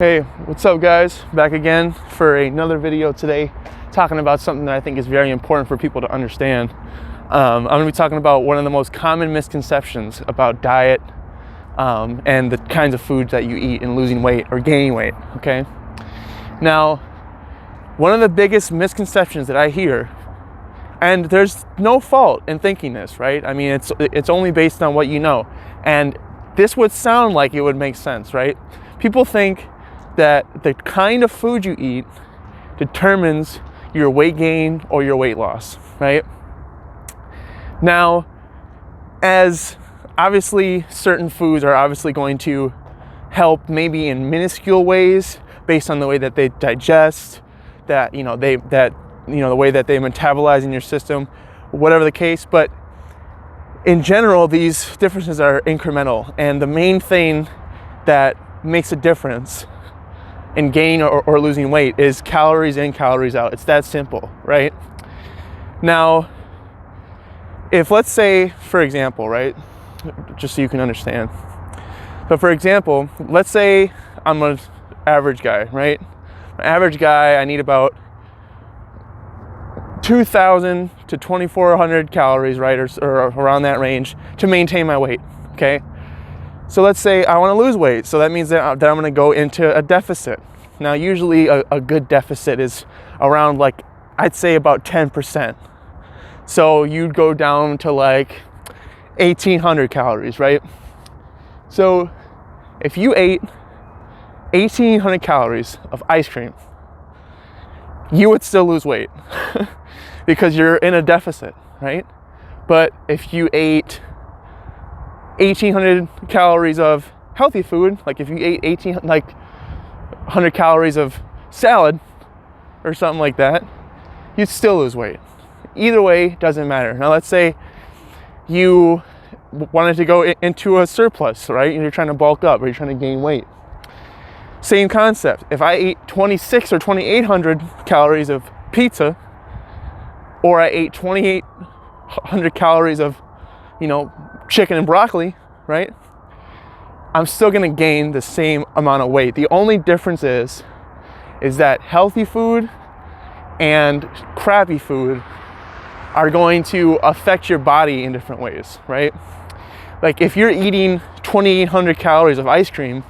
Hey, what's up guys? Back again for another video today, talking about something that I think is very important for people to understand. I'm going to be talking about one of the most common misconceptions about diet and the kinds of foods that you eat and losing weight or gaining weight, okay? Now, one of the biggest misconceptions that I hear, and there's no fault in thinking this, right? I mean, it's only based on what you know. And this would sound like it would make sense, right? People think that the kind of food you eat determines your weight gain or your weight loss, right? Now, as obviously certain foods are obviously going to help maybe in minuscule ways based on the way that they digest, the way that they metabolize in your system, whatever the case, but in general, these differences are incremental, and the main thing that makes a difference in gain or losing weight is calories in, calories out. It's that simple, right? Now, if let's say, for example, right, just so you can understand, but for example, let's say I'm an average guy, right? An average guy, I need about 2,000 to 2,400 calories, right, or around that range to maintain my weight, okay? So let's say I want to lose weight, so that means that I'm going to go into a deficit. Now, usually a good deficit is around, like, I'd say about 10%. So you'd go down to like 1,800 calories, right? So if you ate 1,800 calories of ice cream, you would still lose weight because you're in a deficit, right? But if you ate 1,800 calories of healthy food, like if you ate 100 calories of salad or something like that, you'd still lose weight. Either way, doesn't matter. Now let's say you wanted to go into a surplus, right? And you're trying to bulk up or you're trying to gain weight. Same concept. If I ate 2,600 or 2,800 calories of pizza, or I ate 2,800 calories of, chicken and broccoli, right? I'm still gonna gain the same amount of weight. The only difference is that healthy food and crappy food are going to affect your body in different ways, right? Like if you're eating 2,800 calories of ice cream,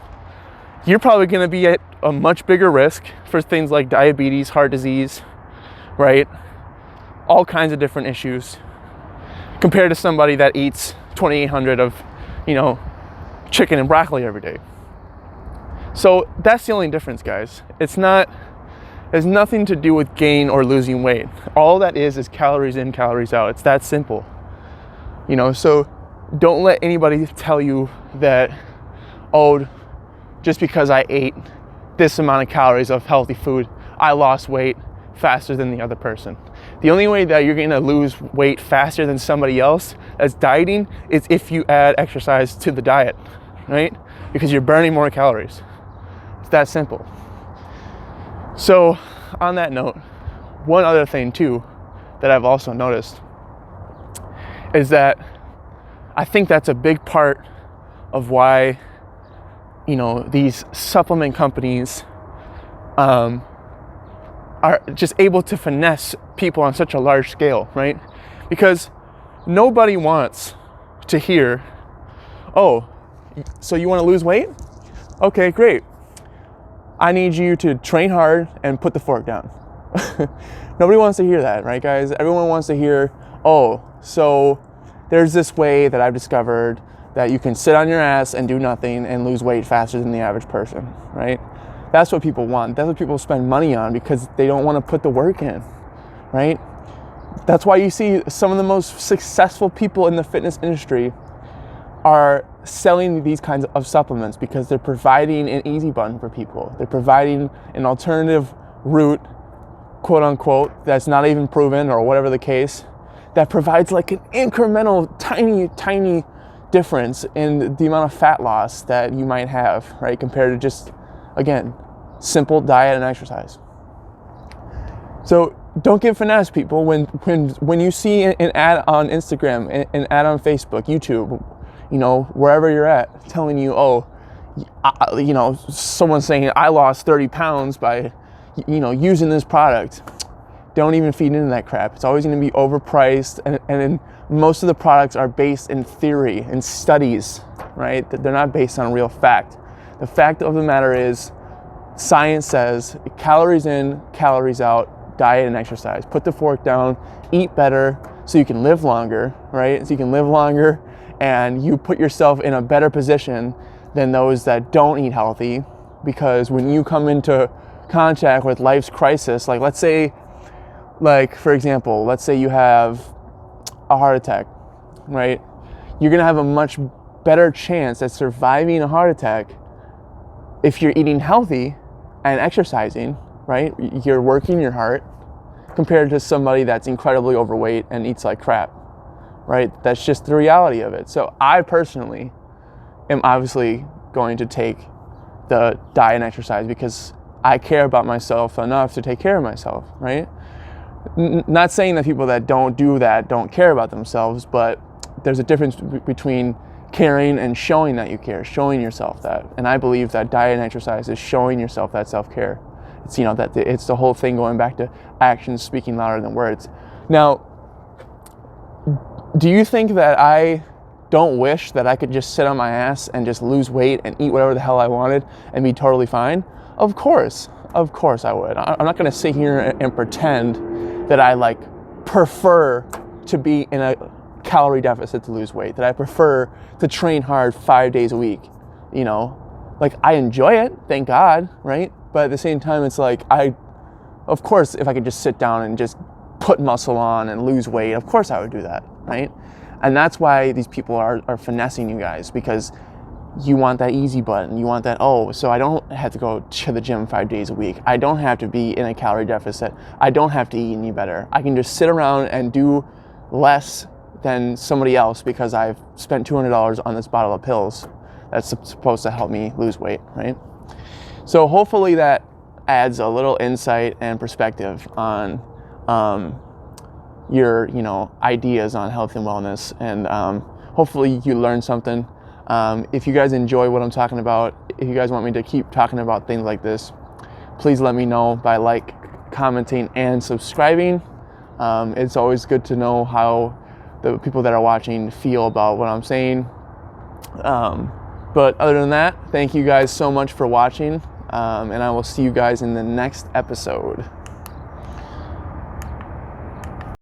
you're probably gonna be at a much bigger risk for things like diabetes, heart disease, right? All kinds of different issues compared to somebody that eats 2,800 of, chicken and broccoli every day. So that's the only difference, guys. It has nothing to do with gain or losing weight. All that is calories in, calories out. It's that simple. So don't let anybody tell you that, oh, just because I ate this amount of calories of healthy food, I lost weight faster than the other person. The only way that you're going to lose weight faster than somebody else that's dieting is if you add exercise to the diet, right? Because you're burning more calories. It's that simple. So on that note, one other thing too that I've also noticed is that I think that's a big part of why, these supplement companies are just able to finesse people on such a large scale, right? Because nobody wants to hear, oh, so you want to lose weight? Okay, great. I need you to train hard and put the fork down. Nobody wants to hear that, right, guys? Everyone wants to hear, oh, so there's this way that I've discovered that you can sit on your ass and do nothing and lose weight faster than the average person, right? That's what people want. That's what people spend money on because they don't want to put the work in, right? That's why you see some of the most successful people in the fitness industry are selling these kinds of supplements because they're providing an easy button for people. They're providing an alternative route, quote unquote, that's not even proven or whatever the case, that provides like an incremental, tiny difference in the amount of fat loss that you might have, right? Compared to just, again, simple diet and exercise. So don't get finessed, people. When you see an ad on Instagram, an ad on Facebook, YouTube, wherever you're at, telling you, oh, someone saying I lost 30 pounds by, using this product. Don't even feed into that crap. It's always going to be overpriced, and most of the products are based in theory and studies, right? They're not based on real fact. The fact of the matter is, science says calories in, calories out, diet and exercise. Put the fork down, eat better so you can live longer, right? So you can live longer and you put yourself in a better position than those that don't eat healthy, because when you come into contact with life's crisis, like let's say, for example, let's say you have a heart attack, right? You're gonna have a much better chance at surviving a heart attack if you're eating healthy and exercising, right? You're working your heart, compared to somebody that's incredibly overweight and eats like crap, right? That's just the reality of it. So I personally am obviously going to take the diet and exercise because I care about myself enough to take care of myself, right? Not saying that people that don't do that don't care about themselves, but there's a difference between caring and showing that you care, showing yourself that. And I believe that diet and exercise is showing yourself that self-care. It's, that it's the whole thing going back to actions speaking louder than words. Now, do you think that I don't wish that I could just sit on my ass and just lose weight and eat whatever the hell I wanted and be totally fine? Of course I would. I'm not going to sit here and pretend that I prefer to be in a calorie deficit to lose weight, that I prefer to train hard 5 days a week. I enjoy it, thank God, right? But at the same time, it's of course, if I could just sit down and just put muscle on and lose weight, of course I would do that, right? And that's why these people are finessing you guys, because you want that easy button. You want that, so I don't have to go to the gym 5 days a week. I don't have to be in a calorie deficit. I don't have to eat any better. I can just sit around and do less than somebody else because I've spent $200 on this bottle of pills that's supposed to help me lose weight, right? So hopefully that adds a little insight and perspective on your ideas on health and wellness, and hopefully you learn something. If you guys enjoy what I'm talking about, if you guys want me to keep talking about things like this, please let me know by commenting and subscribing. It's always good to know how the people that are watching feel about what I'm saying. But other than that, thank you guys so much for watching, and I will see you guys in the next episode.